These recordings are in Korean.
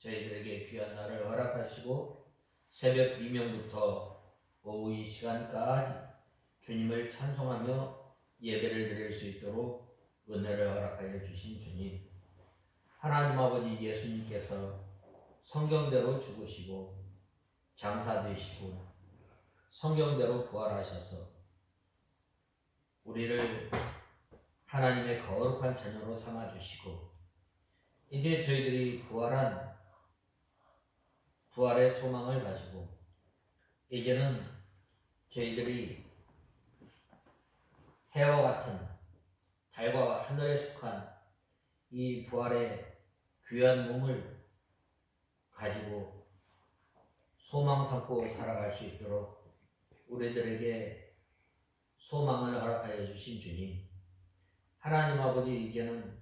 저희들에게 귀한 날을 허락하시고 새벽 비명부터 오후 이 시간까지 주님을 찬송하며 예배를 드릴 수 있도록 은혜를 허락하여 주신 주님, 하나님 아버지 예수님께서 성경대로 죽으시고 장사되시고 성경대로 부활하셔서 우리를 하나님의 거룩한 자녀로 삼아주시고 이제 저희들이 부활의 소망을 가지고 이제는 저희들이 해와 같은 달과 하늘에 속한 이 부활의 귀한 몸을 가지고 소망 삼고 살아갈 수 있도록 우리들에게 소망을 허락하여 주신 주님, 하나님 아버지, 이제는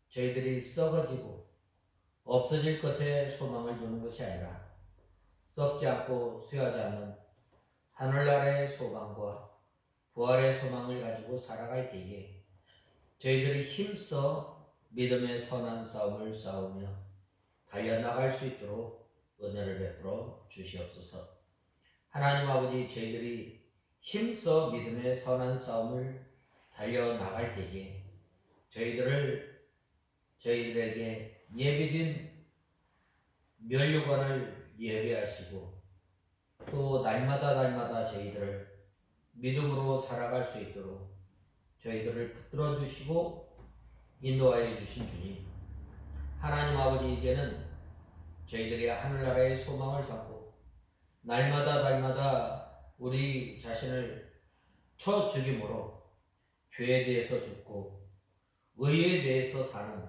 저희들이 썩어지고 없어질 것에 소망을 두는 것이 아니라 썩지 않고 쇠하지 않는 하늘나라의 소망과 부활의 소망을 가지고 살아갈 때에 저희들이 힘써 믿음의 선한 싸움을 싸우며 달려나갈 수 있도록 은혜를 베풀어 주시옵소서. 하나님 아버지, 저희들이 힘써 믿음의 선한 싸움을 달려나갈 때에 저희들에게 예비된 면류관을 예배하시고 또 날마다 저희들을 믿음으로 살아갈 수 있도록 저희들을 붙들어 주시고 인도하여 주신 주님, 하나님 아버지, 이제는 저희들이 하늘나라의 소망을 삼고 날마다 우리 자신을 쳐 죽임으로 죄에 대해서 죽고 의에 대해서 사는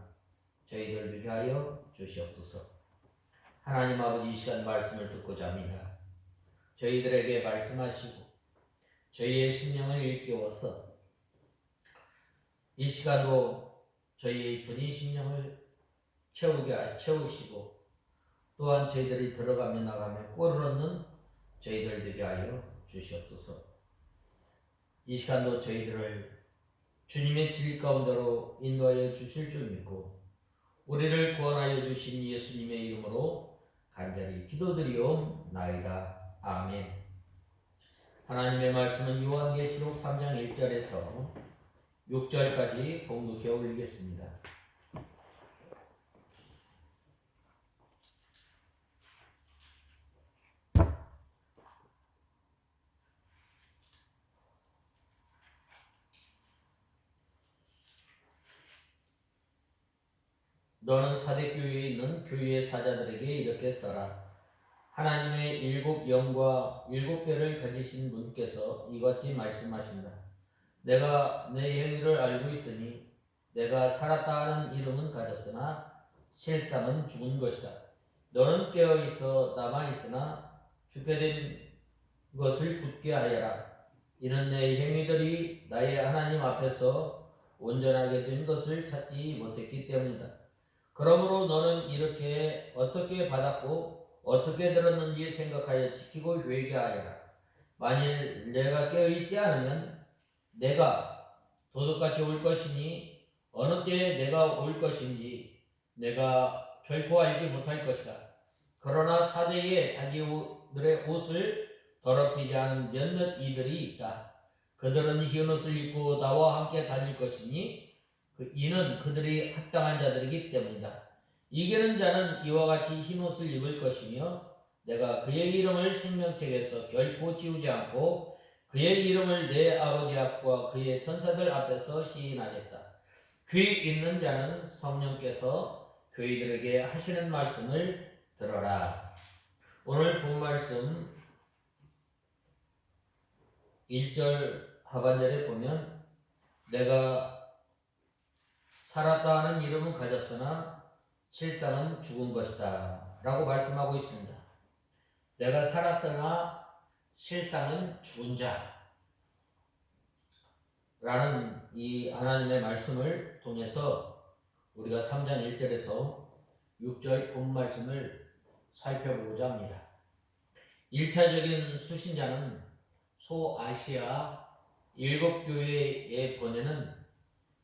저희들 되게 하여 주시옵소서. 하나님 아버지, 이 시간 말씀을 듣고자 합니다. 저희들에게 말씀하시고 저희의 심령을 일깨워서 이 시간도 저희의 주님 심령을 채우시고 또한 저희들이 들어가며 나가며 꼴을 얻는 저희들 되게 하여 주시옵소서. 이 시간도 저희들을 주님의 질 가운데로 인도하여 주실 줄 믿고 우리를 구원하여 주신 예수님의 이름으로 간절히 기도드리옵나이다. 아멘. 하나님의 말씀은 요한계시록 3장 1절에서 6절까지 봉독해 올리겠습니다. 너는 사대교회에 있는 교회의 사자들에게 이렇게 써라. 하나님의 7영과 7배를 가지신 분께서 이같이 말씀하신다. 내가 내 행위를 알고 있으니 내가 살았다 하는 이름은 가졌으나 실상은 죽은 것이다. 너는 깨어있어 남아있으나 죽게 된 것을 굳게 하여라. 이는 내 행위들이 나의 하나님 앞에서 온전하게 된 것을 찾지 못했기 때문이다. 그러므로 너는 이렇게 어떻게 받았고 어떻게 들었는지 생각하여 지키고 회개하여라. 만일 내가 깨어있지 않으면 내가 도둑같이 올 것이니 어느 때에 내가 올 것인지 내가 결코 알지 못할 것이다. 그러나 사대에 자기들의 옷을 더럽히지 않은 몇몇 이들이 있다. 그들은 흰 옷을 입고 나와 함께 다닐 것이니 이는 그들이 합당한 자들이기 때문이다. 이기는 자는 이와 같이 흰 옷을 입을 것이며 내가 그의 이름을 생명책에서 결코 지우지 않고 그의 이름을 내 아버지 앞과 그의 천사들 앞에서 시인하겠다. 귀 있는 자는 성령께서 교회들에게 하시는 말씀을 들어라. 오늘 본 말씀 1절 하반절에 보면 내가 살았다 하는 이름은 가졌으나 실상은 죽은 것이다 라고 말씀하고 있습니다. 내가 살았으나 실상은 죽은 자 라는 이 하나님의 말씀을 통해서 우리가 3장 1절에서 6절 본 말씀을 살펴보고자 합니다. 1차적인 수신자는 소아시아 7교회에 보내는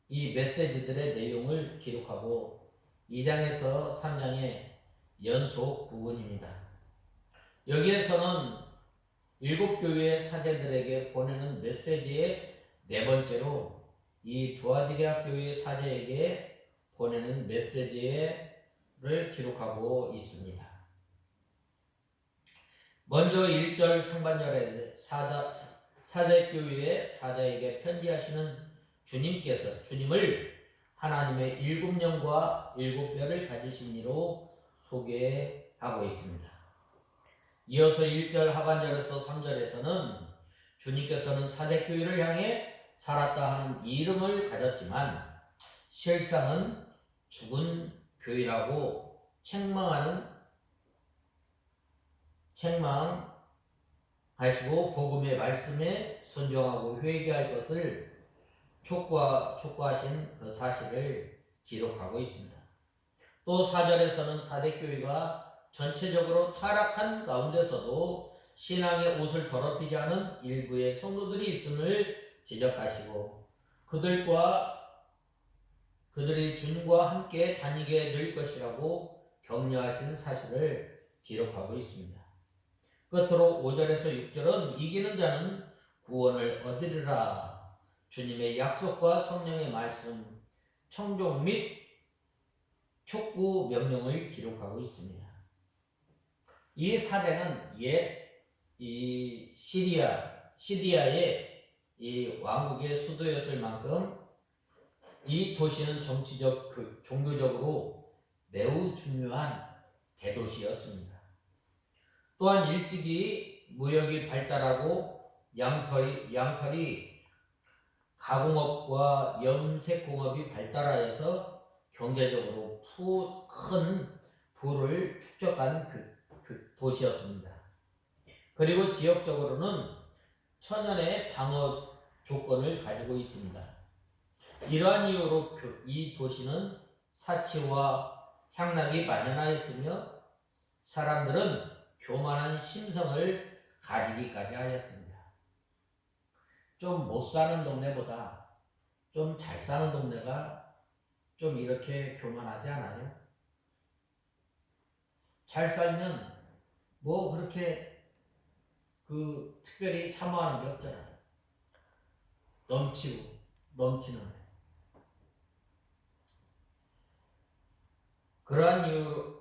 이 메시지들의 내용을 기록하고 2장에서 3장에 연속 부분입니다. 여기에서는 일곱 교회의 사제들에게 보내는 메시지의 네 번째로 이 두아디라 교회의 사제에게 보내는 메시지를 기록하고 있습니다. 먼저 1절 상반절에 사대교회의 사자에게 편지하시는 주님을 하나님의 일곱 영과 일곱 뼈를 가지신 이로 소개하고 있습니다. 이어서 1절 하반절에서 3절에서는 주님께서는 사대교회를 향해 살았다 하는 이름을 가졌지만 실상은 죽은 교회라고 책망하시고 복음의 말씀에 순종하고 회개할 것을 촉구하신 그 사실을 기록하고 있습니다. 또 4절에서는 사대교회가 전체적으로 타락한 가운데서도 신앙의 옷을 더럽히지 않은 일부의 성도들이 있음을 지적하시고 그들이 주님과 함께 다니게 될 것이라고 격려하신 사실을 기록하고 있습니다. 끝으로 5절에서 6절은 이기는 자는 구원을 얻으리라 주님의 약속과 성령의 말씀, 청종 및 촉구 명령을 기록하고 있습니다. 이 사대는 이 시리아의 이 왕국의 수도였을 만큼 이 도시는 정치적, 종교적으로 매우 중요한 대도시였습니다. 또한 일찍이 무역이 발달하고 양털이 가공업과 염색공업이 발달하여서 경제적으로 큰 부를 축적한 도시였습니다. 그리고 지역적으로는 천연의 방어 조건을 가지고 있습니다. 이러한 이유로 이 도시는 사치와 향락이 만연하였으며 사람들은 교만한 심성을 가지기까지 하였습니다. 좀 못 사는 동네보다 좀 잘 사는 동네가 좀 이렇게 교만하지 않아요? 잘 살면 뭐 그렇게 특별히 사모하는 게 없잖아요. 넘치는데. 그러한 이유,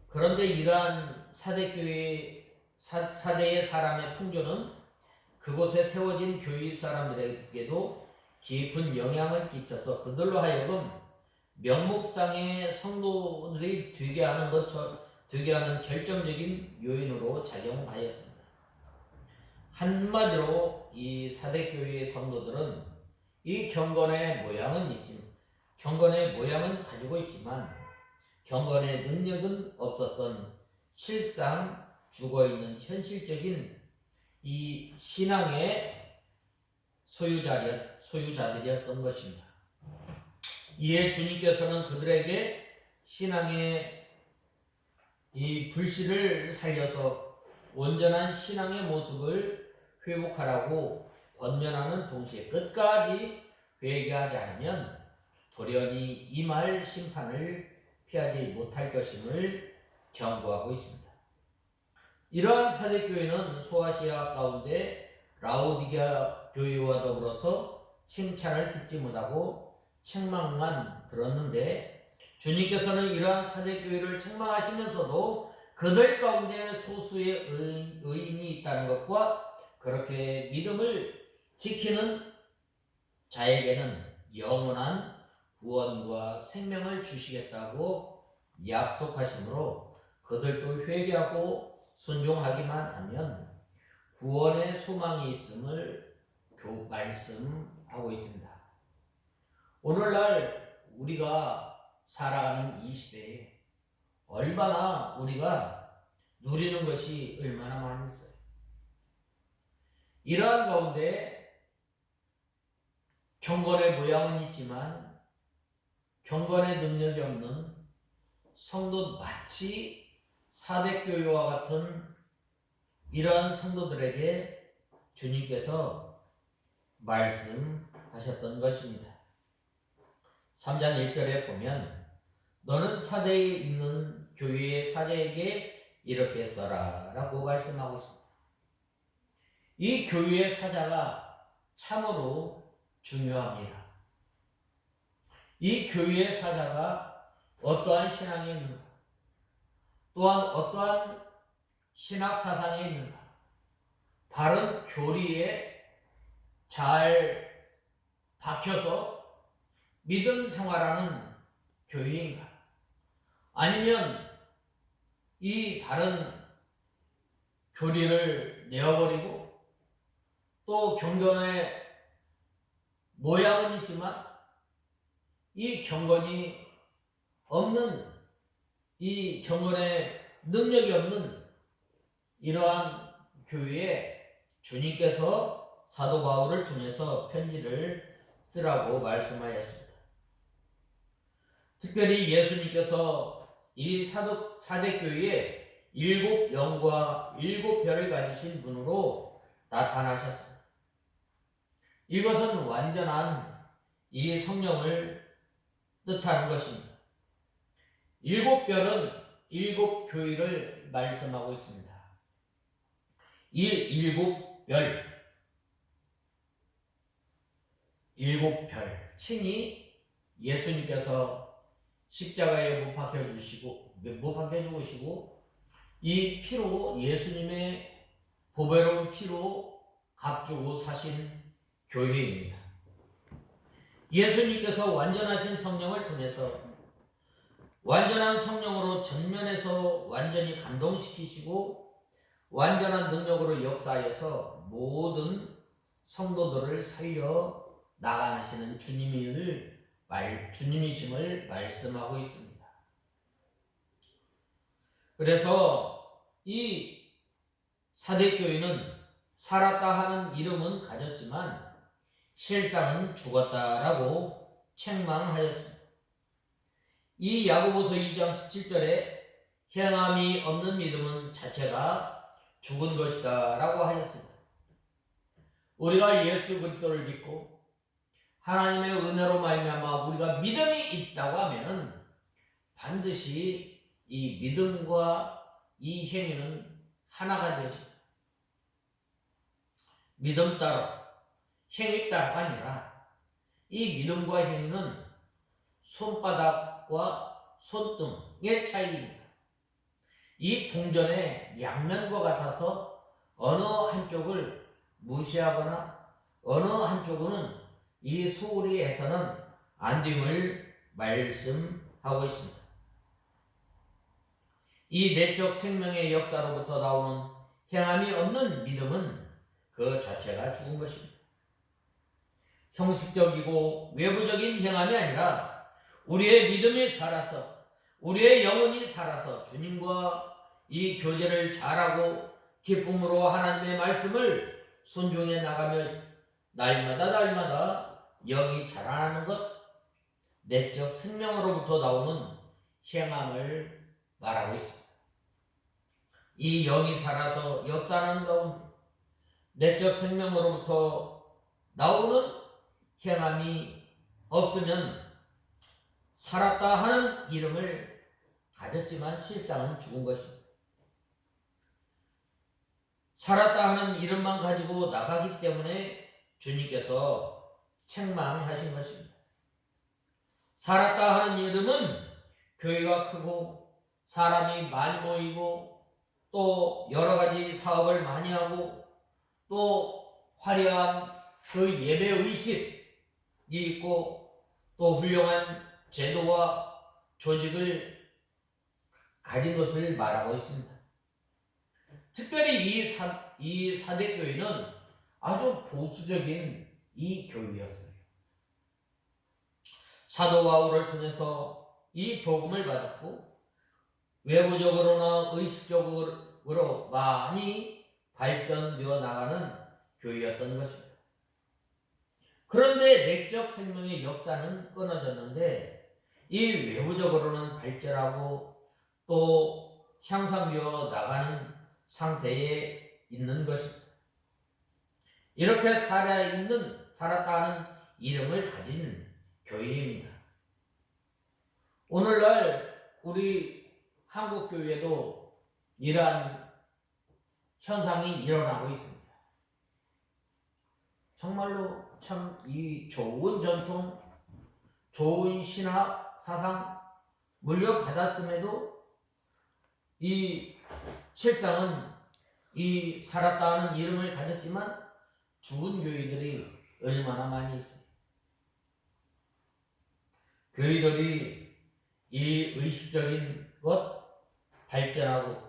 그런데 이러한 사대의 사람의 풍조는 그곳에 세워진 교회 사람들에게도 깊은 영향을 끼쳐서 그들로 하여금 명목상의 성도들이 되게 하는 결정적인 요인으로 작용하였습니다. 한마디로 이 사대교회의 성도들은 이 경건의 모양은 가지고 있지만 경건의 능력은 없었던 실상 죽어있는 현실적인 이 신앙의 소유자들이었던 것입니다. 이에 주님께서는 그들에게 신앙의 이 불씨를 살려서 온전한 신앙의 모습을 회복하라고 권면하는 동시에 끝까지 회개하지 않으면 돌연히 임할 심판을 피하지 못할 것임을 경고하고 있습니다. 이러한 사대교회는 소아시아 가운데 라오디게아 교회와 더불어서 칭찬을 듣지 못하고 책망만 들었는데 주님께서는 이러한 사대교회를 책망하시면서도 그들 가운데 소수의 의인이 있다는 것과 그렇게 믿음을 지키는 자에게는 영원한 구원과 생명을 주시겠다고 약속하시므로 그들도 회개하고 순종하기만 하면 구원의 소망이 있음을 말씀하고 있습니다. 오늘날 우리가 살아가는 이 시대에 얼마나 우리가 누리는 것이 얼마나 많이 있어요. 이러한 가운데 경건의 모양은 있지만 경건의 능력이 없는 성도, 마치 사대교회와 같은 이러한 성도들에게 주님께서 말씀하셨던 것입니다. 3장 1절에 보면 너는 사대에 있는 교회의 사자에게 이렇게 써라 라고 말씀하고 있습니다. 이 교회의 사자가 참으로 중요합니다. 이 교회의 사자가 어떠한 신앙에 있는가, 또한 어떠한 신학 사상에 있는가, 바른 교리에 잘 박혀서 믿음 생활하는 교회인가, 아니면 이 바른 교리를 내어버리고 또 경건의 모양은 있지만 이 경건이 없는, 이 경건의 능력이 없는 이러한 교회에 주님께서 사도 바울을 통해서 편지를 쓰라고 말씀하였습니다. 특별히 예수님께서 이 사대교회에 7 영과 7 별을 가지신 분으로 나타나셨습니다. 이것은 완전한 이 성령을 뜻하는 것입니다. 7 별은 7 교회를 말씀하고 있습니다. 이 7 별, 7 별, 친히 예수님께서 십자가에 못 박혀 죽으시고 이 피로, 예수님의 보배로운 피로 값주고 사신 교회입니다. 예수님께서 완전하신 성령을 통해서 완전한 성령으로 전면에서 완전히 감동시키시고 완전한 능력으로 역사하여서 모든 성도들을 살려 나가시는 주님이심을 말씀하고 있습니다. 그래서 이 사대교회는 살았다 하는 이름은 가졌지만 실상은 죽었다라고 책망하였습니다. 이 야고보서 2장 17절에 행함이 없는 믿음은 자체가 죽은 것이다 라고 하였습니다. 우리가 예수 그리스도를 믿고 하나님의 은혜로 말미암아 우리가 믿음이 있다고 하면은 반드시 이 믿음과 이 행위는 하나가 되죠. 믿음 따로 행위 따로가 아니라 이 믿음과 행위는 손바닥과 손등의 차이입니다. 이 동전의 양면과 같아서 어느 한쪽을 무시하거나 어느 한쪽은 이 소홀히 해서는 안 됨을 말씀하고 있습니다. 이 내적 생명의 역사로부터 나오는 행함이 없는 믿음은 그 자체가 죽은 것입니다. 형식적이고 외부적인 행함이 아니라 우리의 믿음이 살아서, 우리의 영혼이 살아서 주님과 이 교제를 잘하고 기쁨으로 하나님의 말씀을 순종해 나가며 날마다 영이 자라나는 것, 내적 생명으로부터 나오는 행함을 말하고 있습니다. 이 영이 살아서 역사하는 가운데 내적 생명으로부터 나오는 행함이 없으면 살았다 하는 이름을 가졌지만 실상은 죽은 것입니다. 살았다 하는 이름만 가지고 나가기 때문에 주님께서 책망하신 것입니다. 살았다 하는 이름은 교회가 크고 사람이 많이 모이고 또 여러 가지 사업을 많이 하고 또 화려한 그 예배 의식이 있고 또 훌륭한 제도와 조직을 가진 것을 말하고 있습니다. 특별히 이 사대교회는 아주 보수적인 이 교회였어요. 사도 바울을 통해서 이 복음을 받았고 외부적으로나 의식적으로 많이 발전되어 나가는 교회였던 것입니다. 그런데 내적 생명의 역사는 끊어졌는데 이 외부적으로는 발전하고 또 향상되어 나가는 상태에 있는 것입니다. 이렇게 살았다 하는 이름을 가진 교회입니다. 오늘날 우리 한국 교회도 이러한 현상이 일어나고 있습니다. 정말로 참 이 좋은 전통, 좋은 신학 사상 물려받았음에도 이 실상은 이 살았다 하는 이름을 가졌지만 죽은 교회들이 얼마나 많이 있어요. 교회들이 이 의식적인 것 발전하고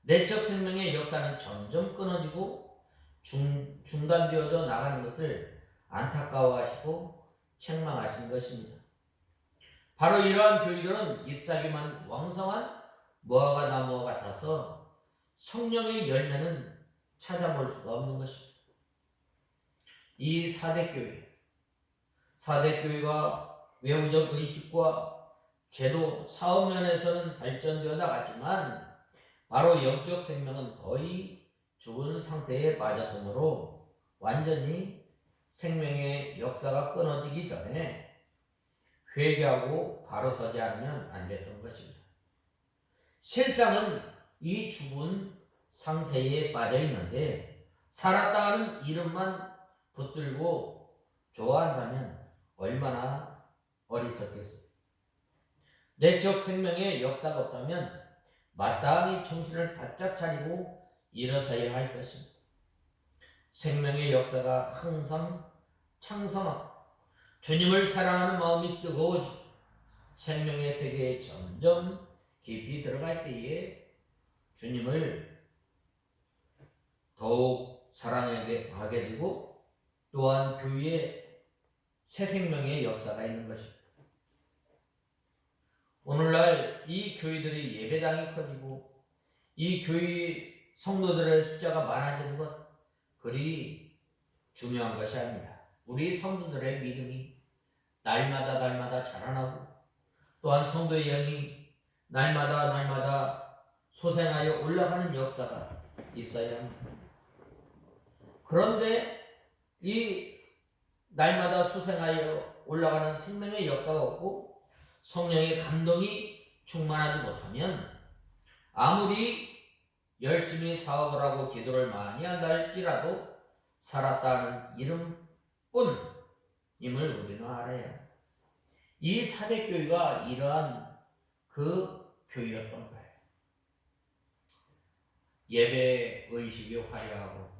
내적 생명의 역사는 점점 끊어지고 중단되어져 나가는 것을 안타까워하시고 책망하신 것입니다. 바로 이러한 교회들은 잎사귀만 왕성한 무화과 나무와 같아서 성령의 열매는 찾아볼 수가 없는 것입니다. 이 사대교회가 외부적 의식과 제도, 사업 면에서는 발전되어 나갔지만 바로 영적 생명은 거의 죽은 상태에 빠졌으므로 완전히 생명의 역사가 끊어지기 전에 회개하고 바로 서지 않으면 안 됐던 것입니다. 실상은 이 죽은 상태에 빠져 있는데 살았다는 이름만 붙들고 좋아한다면 얼마나 어리석겠어요. 내적 생명의 역사가 없다면 마땅히 정신을 바짝 차리고 일어서야 할 것입니다. 생명의 역사가 항상 창성하고 주님을 사랑하는 마음이 뜨거워지고 생명의 세계에 점점 깊이 들어갈 때에 주님을 더욱 사랑하게 되고 또한 교회에 새 생명의 역사가 있는 것입니다. 오늘날 이 교회들이 예배당이 커지고 이 교회 성도들의 숫자가 많아지는 것 그리 중요한 것이 아닙니다. 우리 성도들의 믿음이 날마다 자라나고 또한 성도의 영이 날마다 소생하여 올라가는 역사가 있어야 합니다. 그런데 이 날마다 소생하여 올라가는 생명의 역사가 없고 성령의 감동이 충만하지 못하면 아무리 열심히 사업을 하고 기도를 많이 한다 할지라도 살았다는 이름뿐임을 우리는 알아야 합니다. 이 사대교회가 이러한 그 교회였던 거예요. 예배 의식이 화려하고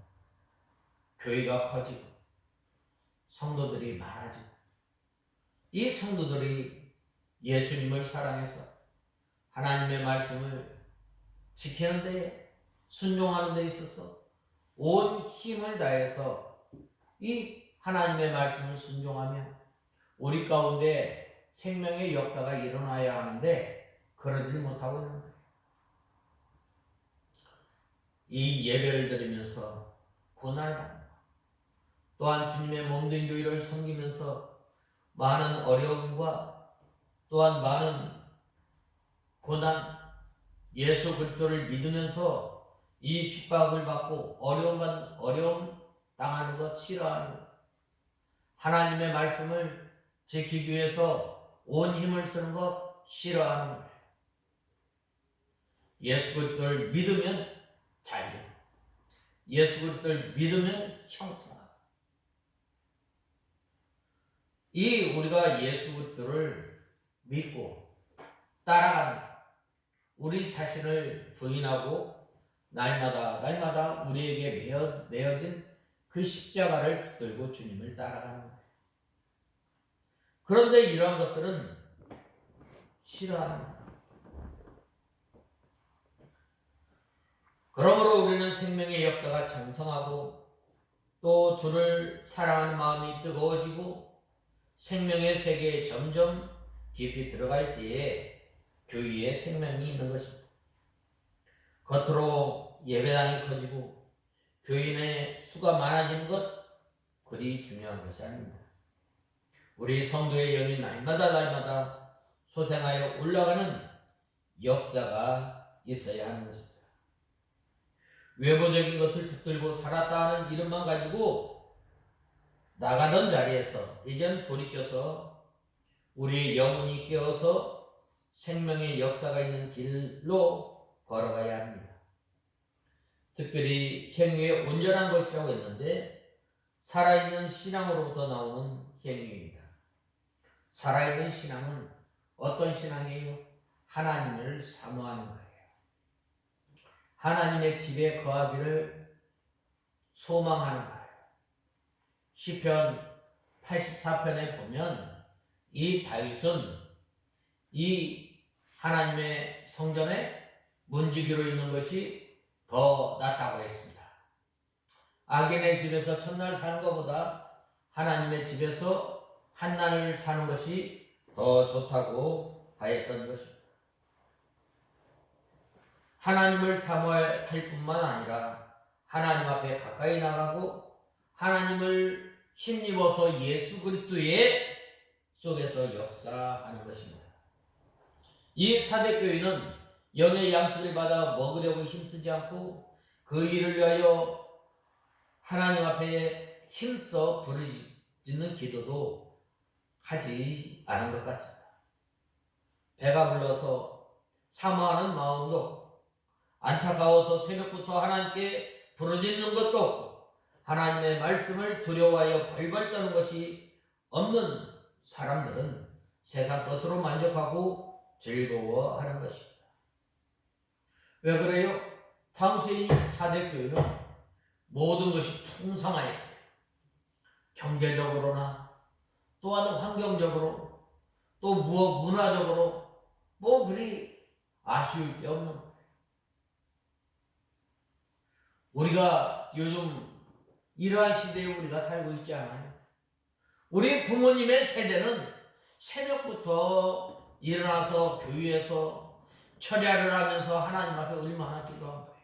교회가 커지고 성도들이 많아지고 이 성도들이 예수님을 사랑해서 하나님의 말씀을 지키는 데 순종하는 데 있어서 온 힘을 다해서 이 하나님의 말씀을 순종하며 우리 가운데 생명의 역사가 일어나야 하는데 그러지 못하고 있는 거예요. 이 예배를 드리면서 고난을 또한 주님의 몸된 교회를 섬기면서 많은 어려움과 또한 많은 고난, 예수 그리스도를 믿으면서 이 핍박을 받고 어려움 당하는 것 싫어하는 것, 하나님의 말씀을 지키기 위해서 온 힘을 쓰는 것 싫어하는 거예요. 예수 그리스도를 믿으면 자유, 예수 그리스도를 믿으면 형통하고 이 우리가 예수 그리스도를 믿고 따라가는 우리 자신을 부인하고 날마다 우리에게 메어진 그 십자가를 붙들고 주님을 따라가는 거예요. 그런데 이러한 것들은 싫어하는 거예요. 그러므로 우리는 생명의 역사가 장성하고 또 주를 사랑하는 마음이 뜨거워지고 생명의 세계에 점점 깊이 들어갈 때에 교회에 생명이 있는 것입니다. 겉으로 예배당이 커지고 교인의 수가 많아지는 것 그리 중요한 것이 아닙니다. 우리 성도의 영이 날마다 소생하여 올라가는 역사가 있어야 하는 것입니다. 외부적인 것을 붙들고 살았다 하는 이름만 가지고 나가던 자리에서 이젠 돌이켜서 우리의 영혼이 깨어서 생명의 역사가 있는 길로 걸어가야 합니다. 특별히 행위의 온전한 것이라고 했는데 살아있는 신앙으로부터 나오는 행위입니다. 살아있는 신앙은 어떤 신앙이에요? 하나님을 사모하는 거예요. 하나님의 집에 거하기를 소망하는 거예요. 시편 84편에 보면 이 다윗은 이 하나님의 성전에 문지기로 있는 것이 더 낫다고 했습니다. 악인의 집에서 첫날 사는 것보다 하나님의 집에서 한날 사는 것이 더 좋다고 하였던 것입니다. 하나님을 사모할 뿐만 아니라 하나님 앞에 가까이 나가고 하나님을 힘입어서 예수 그리스도의 속에서 역사하는 것입니다. 이 사대교회는 영의 양식을 받아 먹으려고 힘쓰지 않고 그 일을 위하여 하나님 앞에 힘써 부르짖는 기도도 하지 않은 것 같습니다. 배가 불러서 사모하는 마음도 없고 안타까워서 새벽부터 하나님께 부르짖는 것도 없고 하나님의 말씀을 두려워하여 벌벌 떠는 것이 없는 사람들은 세상 것으로 만족하고 즐거워하는 것입니다. 왜 그래요? 당시 사대교회는 모든 것이 풍성하였어요. 경제적으로나 또한 환경적으로 또 문화적으로 그리 아쉬울 게 없는 거예요. 우리가 요즘 이러한 시대에 우리가 살고 있지 않아요? 우리 부모님의 세대는 새벽부터 일어나서 교회에서 철야를 하면서 하나님 앞에 얼마나 기도한 거예요.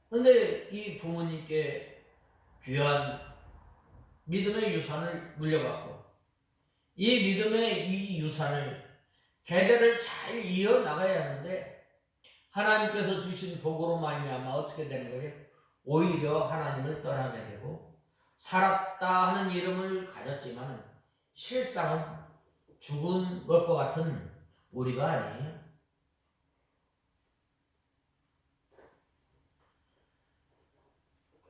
그런데 이 부모님께 귀한 믿음의 유산을 물려받고 이 믿음의 이 유산을 계대를 잘 이어나가야 하는데 하나님께서 주신 복으로 말미암아 어떻게 되는 거예요? 오히려 하나님을 떠나게 되고 살았다 하는 이름을 가졌지만 실상은 죽은 것과 같은 우리가 아니에요.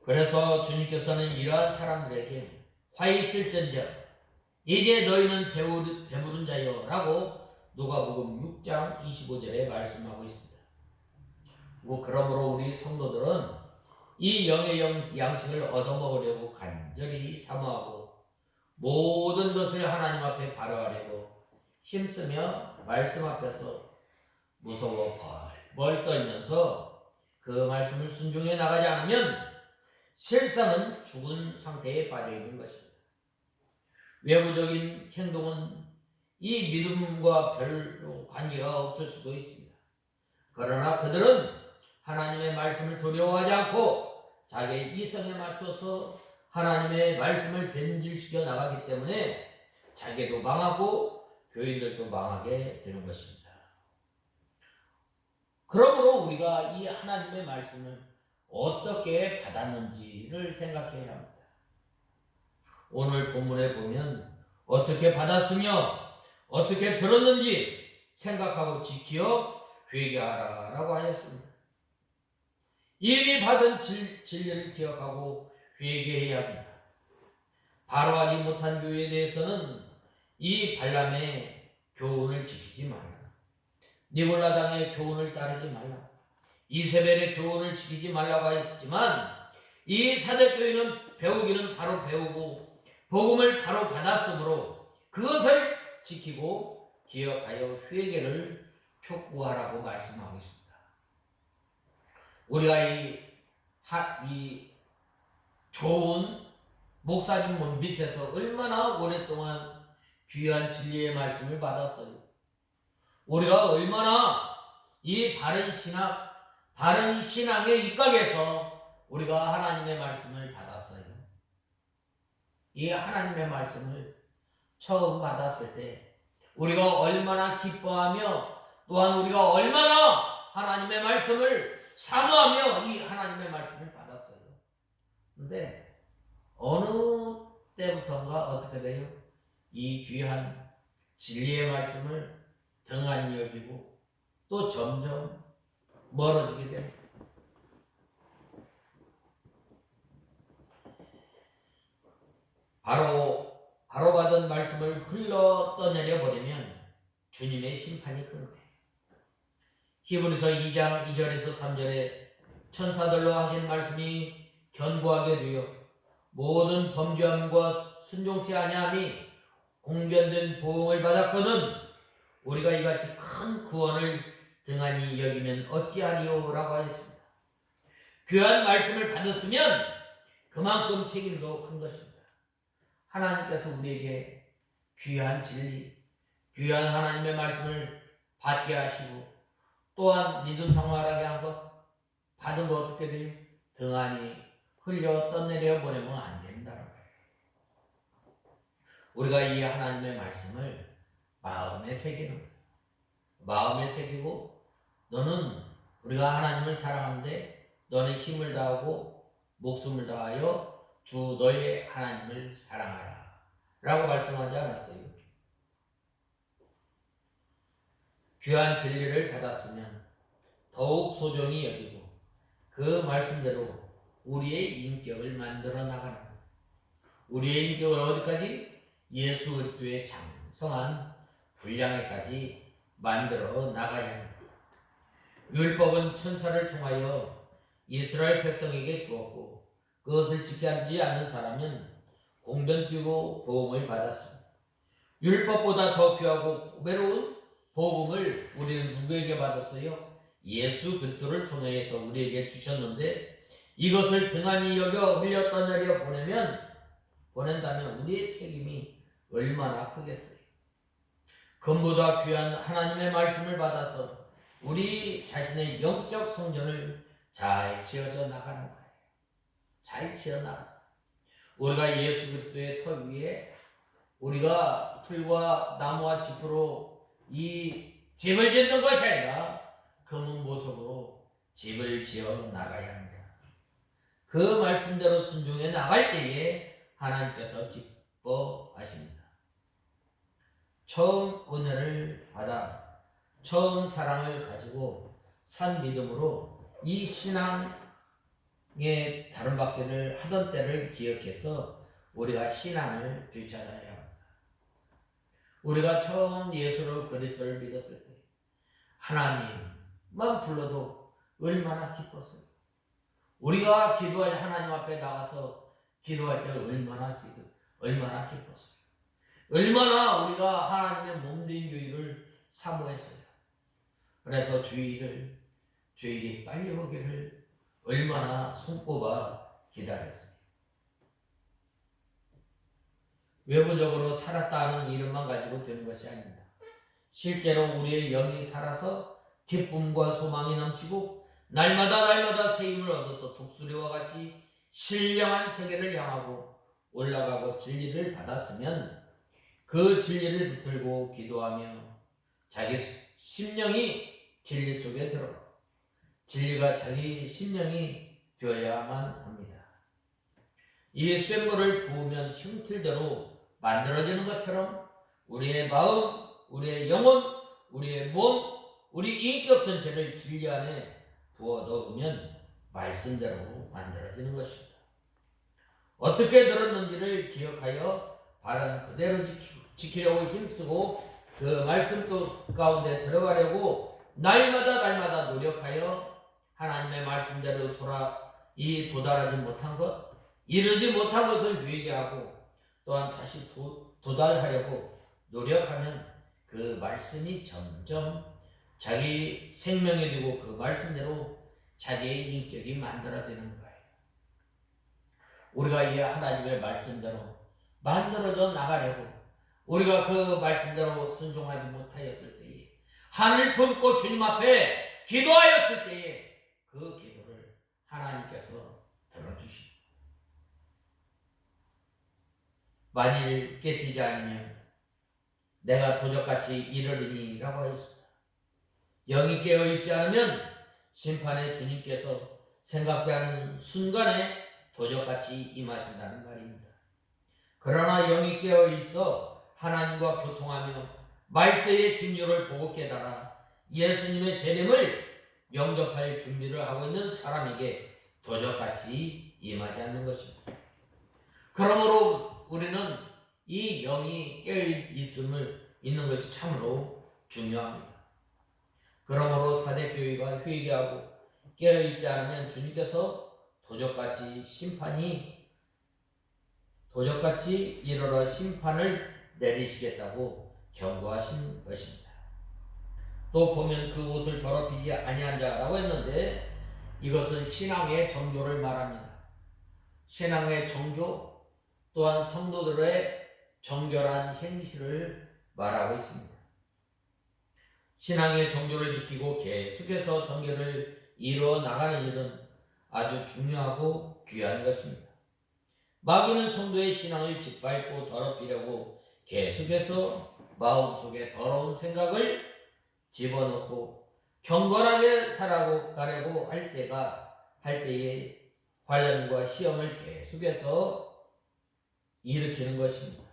그래서 주님께서는 이러한 사람들에게 화 있을전저 이제 너희는 배부른 자여 라고 누가복음 6장 25절에 말씀하고 있습니다. 그러므로 우리 성도들은 이 영의 양식을 얻어먹으려고 간절히 사모하고 모든 것을 하나님 앞에 바라하려고 힘쓰며 말씀 앞에서 무서워 벌벌 떨면서 그 말씀을 순종해 나가지 않으면 실상은 죽은 상태에 빠져 있는 것입니다. 외부적인 행동은 이 믿음과 별로 관계가 없을 수도 있습니다. 그러나 그들은 하나님의 말씀을 두려워하지 않고 자기의 이성에 맞춰서 하나님의 말씀을 변질시켜 나가기 때문에 자기도 망하고 교인들도 망하게 되는 것입니다. 그러므로 우리가 이 하나님의 말씀을 어떻게 받았는지를 생각해야 합니다. 오늘 본문에 보면 어떻게 받았으며 어떻게 들었는지 생각하고 지키어 회개하라라고 하였습니다. 이미 받은 진리를 기억하고 회개해야 합니다. 바로하지 못한 교회에 대해서는 이 발람의 교훈을 지키지 말라. 니골라당의 교훈을 따르지 말라. 이세벨의 교훈을 지키지 말라고 하였지만 이 사대교회는 배우기는 바로 배우고 복음을 바로 받았으므로 그것을 지키고 기억하여 회개를 촉구하라고 말씀하고 있습니다. 우리가 이 좋은 목사님 밑에서 얼마나 오랫동안 귀한 진리의 말씀을 받았어요. 우리가 얼마나 이 바른 신앙의 입각에서 우리가 하나님의 말씀을 받았어요. 이 하나님의 말씀을 처음 받았을 때 우리가 얼마나 기뻐하며 또한 우리가 얼마나 하나님의 말씀을 사모하며 이 하나님의 말씀을 받았어요. 그런데 어느 때부터인가 어떻게 돼요? 이 귀한 진리의 말씀을 등한히 여기고 또 점점 멀어지게 됩니다. 바로 받은 말씀을 흘러 떠내려 버리면 주님의 심판이 큰 거예요. 히브리서 2장 2절에서 3절에 천사들로 하신 말씀이 견고하게 되어 모든 범죄함과 순종치 아니함이 공변된 보응을 받았거든 우리가 이같이 큰 구원을 등한히 여기면 어찌하리요 라고 하였습니다. 귀한 말씀을 받았으면 그만큼 책임도 큰 것입니다. 하나님께서 우리에게 귀한 진리, 귀한 하나님의 말씀을 받게 하시고 또한 믿음 생활하게 한 것 받은 거 어떻게 돼요? 등한히 흘려 떠내려 보내면 안 된다는 거예요. 우리가 이 하나님의 말씀을 마음에 새기는 거예요. 마음에 새기고 너는 우리가 하나님을 사랑하는데 너는 힘을 다하고 목숨을 다하여 주 너의 하나님을 사랑하라 라고 말씀하지 않았어요. 귀한 진리를 받았으면 더욱 소중히 여기고 그 말씀대로 우리의 인격을 만들어 나가는 거예요. 우리의 인격을 어디까지? 예수 그리스도의 장성한 분량에까지 만들어 나가야 합니다. 율법은 천사를 통하여 이스라엘 백성에게 주었고 그것을 지키지 않는 사람은 공변 뛰고 복음을 받았습니다. 율법보다 더 귀하고 고배로운 복음을 우리는 누구에게 받았어요? 예수 그리스도를 통해서 우리에게 주셨는데 이것을 등한히 여겨 흘려 떠내려 보낸다면 우리의 책임이 얼마나 크겠어요. 금보다 귀한 하나님의 말씀을 받아서 우리 자신의 영적 성전을 잘 지어져 나가는 거예요. 잘 지어나가. 우리가 예수 그리스도의 터 위에 우리가 풀과 나무와 짚으로 이 집을 짓는 것이 아니라 금은 보석으로 집을 지어 나가야 합니다. 그 말씀대로 순종해 나갈 때에 하나님께서 기뻐하십니다. 처음 은혜를 받아 처음 사랑을 가지고 산 믿음으로 이 신앙의 다른 박제를 하던 때를 기억해서 우리가 신앙을 되찾아야 합니다. 우리가 처음 예수를 그리스도를 믿었을 때 하나님만 불러도 얼마나 기뻤어요. 우리가 기도할 하나님 앞에 나가서 기도할 때 얼마나 기뻤어요. 얼마나 우리가 하나님의 몸된 교회를 사모했어요. 그래서 주일이 빨리 오기를 얼마나 손꼽아 기다렸어요. 외부적으로 살았다는 이름만 가지고 되는 것이 아닙니다. 실제로 우리의 영이 살아서 기쁨과 소망이 넘치고 날마다 새 힘을 얻어서 독수리와 같이 신령한 세계를 향하고 올라가고 진리를 받았으면 그 진리를 붙들고 기도하며 자기 심령이 진리 속에 들어가 진리가 자기 심령이 되어야만 합니다. 이 쇳물을 부으면 형틀대로 만들어지는 것처럼 우리의 마음, 우리의 영혼, 우리의 몸, 우리 인격 전체를 진리 안에 부어 넣으면 말씀대로 만들어지는 것입니다. 어떻게 들었는지를 기억하여 바른 그대로 지키려고 힘쓰고 그 말씀 가운데 들어가려고 날마다 노력하여 하나님의 말씀대로 도달하지 못한 것, 이루지 못한 것을 회개하고 또한 다시 도달하려고 노력하면 그 말씀이 점점 자기 생명이 되고 그 말씀대로 자기의 인격이 만들어지는 거예요. 우리가 이 하나님의 말씀대로 만들어져 나가려고 우리가 그 말씀대로 순종하지 못하였을 때에 하늘 품고 주님 앞에 기도하였을 때에 그 기도를 하나님께서 들어주십니다. 만일 깨지지 않으면 내가 도적같이 이르리니 라고 하였습니다. 영이 깨어있지 않으면 심판의 주님께서 생각지 않은 순간에 도적같이 임하신다는 말입니다. 그러나 영이 깨어있어 하나님과 교통하며 말세의 징조를 보고 깨달아 예수님의 재림을 영접할 준비를 하고 있는 사람에게 도적같이 임하지 않는 것입니다. 그러므로 우리는 이 영이 깨어있음을 있는 것이 참으로 중요합니다. 그러므로 사대교회가 회개하고 깨어있지 않으면 주님께서 도적같이 이르러 심판을 내리시겠다고 경고하신 것입니다. 또 보면 그 옷을 더럽히지 아니한 자라고 했는데 이것은 신앙의 정조를 말합니다. 신앙의 정조 또한 성도들의 정결한 행실을 말하고 있습니다. 신앙의 정조를 지키고 계속해서 정결을 이루어 나가는 일은 아주 중요하고 귀한 것입니다. 마귀는 성도의 신앙을 짓밟고 더럽히려고 계속해서 마음속에 더러운 생각을 집어넣고 경건하게 살아가려고 할 때에 환난과 시험을 계속해서 일으키는 것입니다.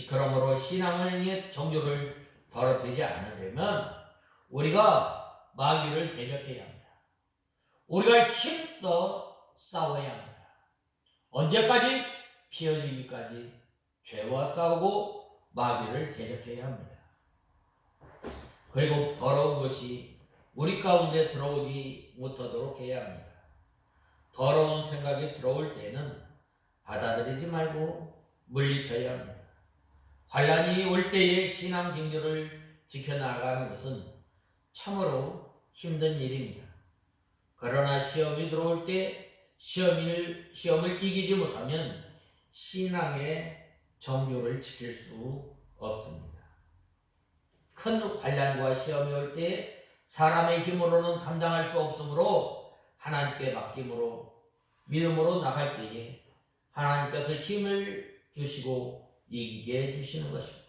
그러므로 신앙의 정조를 더럽히지 않으려면 우리가 마귀를 대적해야 합니다. 우리가 힘써 싸워야 합니다. 언제까지? 피 흘리기까지 죄와 싸우고 마귀를 대적해야 합니다. 그리고 더러운 것이 우리 가운데 들어오지 못하도록 해야 합니다. 더러운 생각이 들어올 때는 받아들이지 말고 물리쳐야 합니다. 환난이 올 때의 신앙 징조를 지켜나가는 것은 참으로 힘든 일입니다. 그러나 시험이 들어올 때 시험을 이기지 못하면 신앙의 정조를 지킬 수 없습니다. 큰 환난과 시험이 올 때 사람의 힘으로는 감당할 수 없으므로 하나님께 맡김으로 믿음으로 나갈 때에 하나님께서 힘을 주시고 이기게 해주시는 것입니다.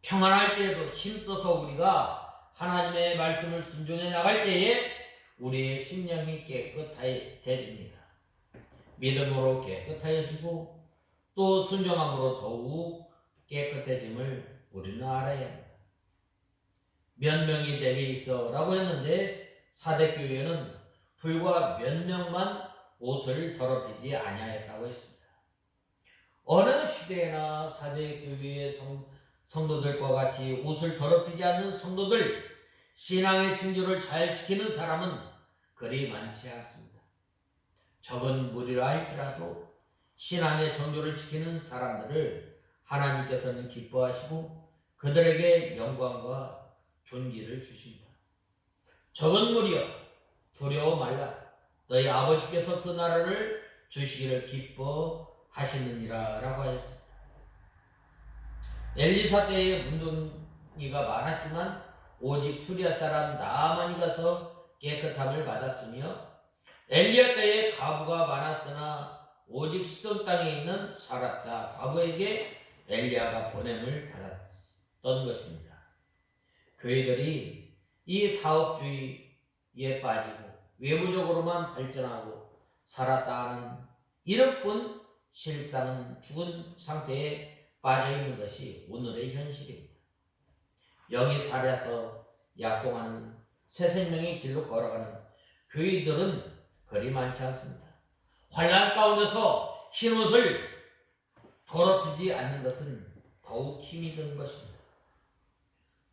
평안할 때에도 힘써서 우리가 하나님의 말씀을 순종해 나갈 때에 우리의 심령이 깨끗해집니다. 믿음으로 깨끗해지고 또 순종함으로 더욱 깨끗해짐을 우리는 알아야 합니다. 몇 명이 내게 있어 라고 했는데 사대교회는 불과 몇 명만 옷을 더럽히지 아니하였다고 했습니다. 어느 시대나 사대교회의 성도들과 같이 옷을 더럽히지 않는 성도들, 신앙의 징조를 잘 지키는 사람은 그리 많지 않습니다. 적은 무리라 할지라도 신앙의 정조를 지키는 사람들을 하나님께서는 기뻐하시고 그들에게 영광과 존귀를 주십니다. 적은 무리여 두려워 말라. 너희 아버지께서 그 나라를 주시기를 기뻐하시느니라 라고 하였습니다. 엘리사 때에 문둥이가 많았지만 오직 수리아 사람 나아만이 가서 깨끗함을 받았으며 엘리야 때에 과부가 많았으나 오직 시돈 땅에 있는 사렙다 과부에게 엘리야가 보냄을 받았던 것입니다. 교회들이 이 사업주의에 빠지고 외부적으로만 발전하고 살았다 하는 이름뿐 실상은 죽은 상태에 빠져있는 것이 오늘의 현실입니다. 영이 살아서 약동하는 새 생명의 길로 걸어가는 교회들은 그리 많지 않습니다. 환난 가운데서 흰옷을 더럽히지 않는 것은 더욱 힘이 드는 것입니다.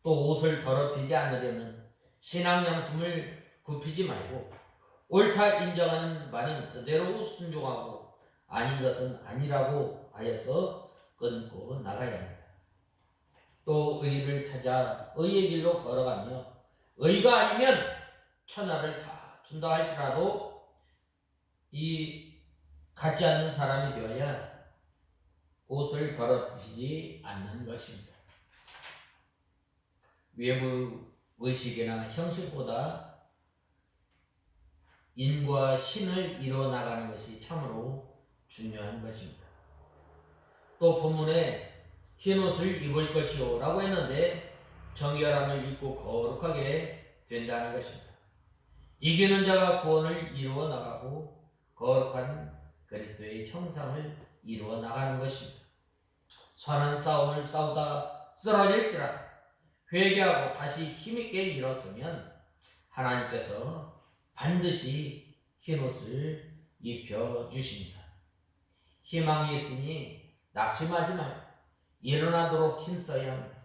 또 옷을 더럽히지 않으려면 신앙 양심을 굽히지 말고 옳다 인정하는 말은 그대로 순종하고 아닌 것은 아니라고 하여서 끊고 나가야 합니다. 또 의를 찾아 의의 길로 걸어가며 의가 아니면 천하를 다 준다 할지라도 이 같지 않는 사람이 되어야 옷을 더럽히지 않는 것입니다. 외부 의식이나 형식보다 인과 신을 이루어 나가는 것이 참으로 중요한 것입니다. 또 본문에 흰옷을 입을 것이요 라고 했는데 정결함을 입고 거룩하게 된다는 것입니다. 이기는 자가 구원을 이루어 나가고 거룩한 그리스도의 형상을 이루어 나가는 것입니다. 선한 싸움을 싸우다 쓰러질지라도 회개하고 다시 힘있게 일어서면 하나님께서 반드시 흰옷을 입혀주십니다. 희망이 있으니 낙심하지 말고 일어나도록 힘써야 합니다.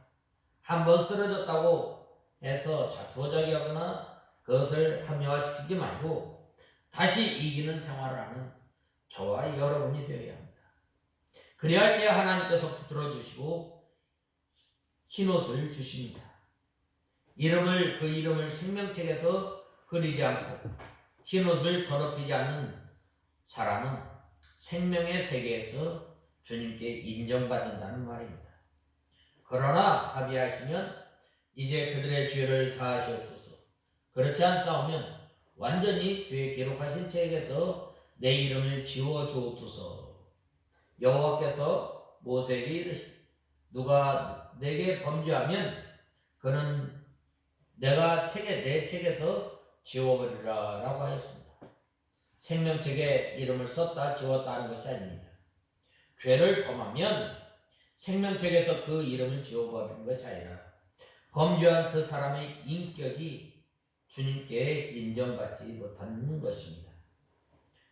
한번 쓰러졌다고 해서 자포자기하거나 그것을 합리화시키지 말고 다시 이기는 생활을 하는 저와 여러분이 되어야 합니다. 그래야 할 때 하나님께서 붙들어 주시고 흰옷을 주십니다. 그 이름을 생명책에서 그리지 않고 흰옷을 더럽히지 않는 사람은 생명의 세계에서 주님께 인정받는다는 말입니다. 그러나 합의하시면 이제 그들의 죄를 사하시옵소서. 그렇지 않사오면 완전히 주의 기록하신 책에서 내 이름을 지워주옵소서. 여호와께서 모세에게 이르시되 누가 내게 범죄하면 그는 내가 내 책에서 지워버리라 라고 하였습니다. 생명책에 이름을 썼다 지웠다 하는 것이 아닙니다. 죄를 범하면 생명책에서 그 이름을 지워버리는 것이 아니라 범죄한 그 사람의 인격이 주님께 인정받지 못하는 것입니다.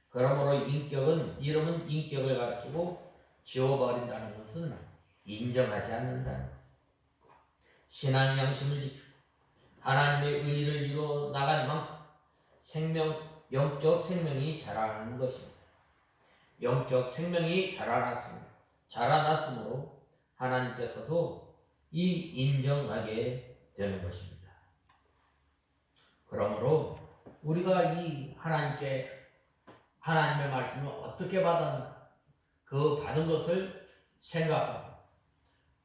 그러므로 이름은 인격을 가르치고 지워버린다는 것은 인정하지 않는다는 것. 신앙 양심을 지키고 하나님의 의를 이루어 나갈 만큼 영적 생명이 자라나는 것입니다. 영적 생명이 자라났으므로 하나님께서도 인정하게 되는 것입니다. 그러므로 우리가 이 하나님의 말씀을 어떻게 받았는가, 그 받은 것을 생각하고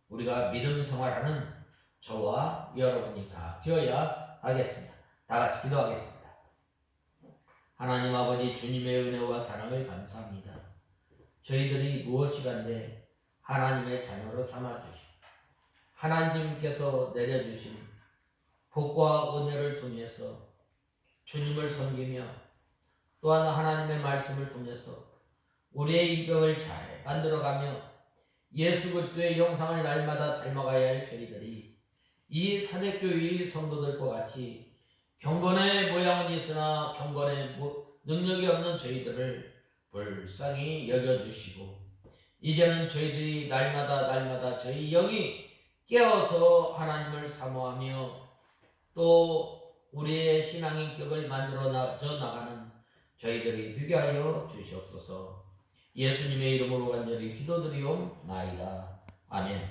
우리가 믿음 생활하는 저와 여러분이 다 되어야 하겠습니다. 다 같이 기도하겠습니다. 하나님 아버지, 주님의 은혜와 사랑을 감사합니다. 저희들이 무엇이간데 하나님의 자녀로 삼아주시고 하나님께서 내려주신 복과 은혜를 통해서 주님을 섬기며 또한 하나님의 말씀을 통해서 우리의 인격을 잘 만들어가며 예수 그리스도의 형상을 날마다 닮아가야 할 저희들이 이 사대교회의 성도들과 같이 경건의 모양은 있으나 경건의 능력이 없는 저희들을 불쌍히 여겨주시고 이제는 저희들이 날마다 저희 영이 깨어서 하나님을 사모하며 또 우리의 신앙인격을 만들어 나가는 저희들이 되게 하여 주시옵소서. 예수님의 이름으로 간절히 기도드리옵나이다. 아멘.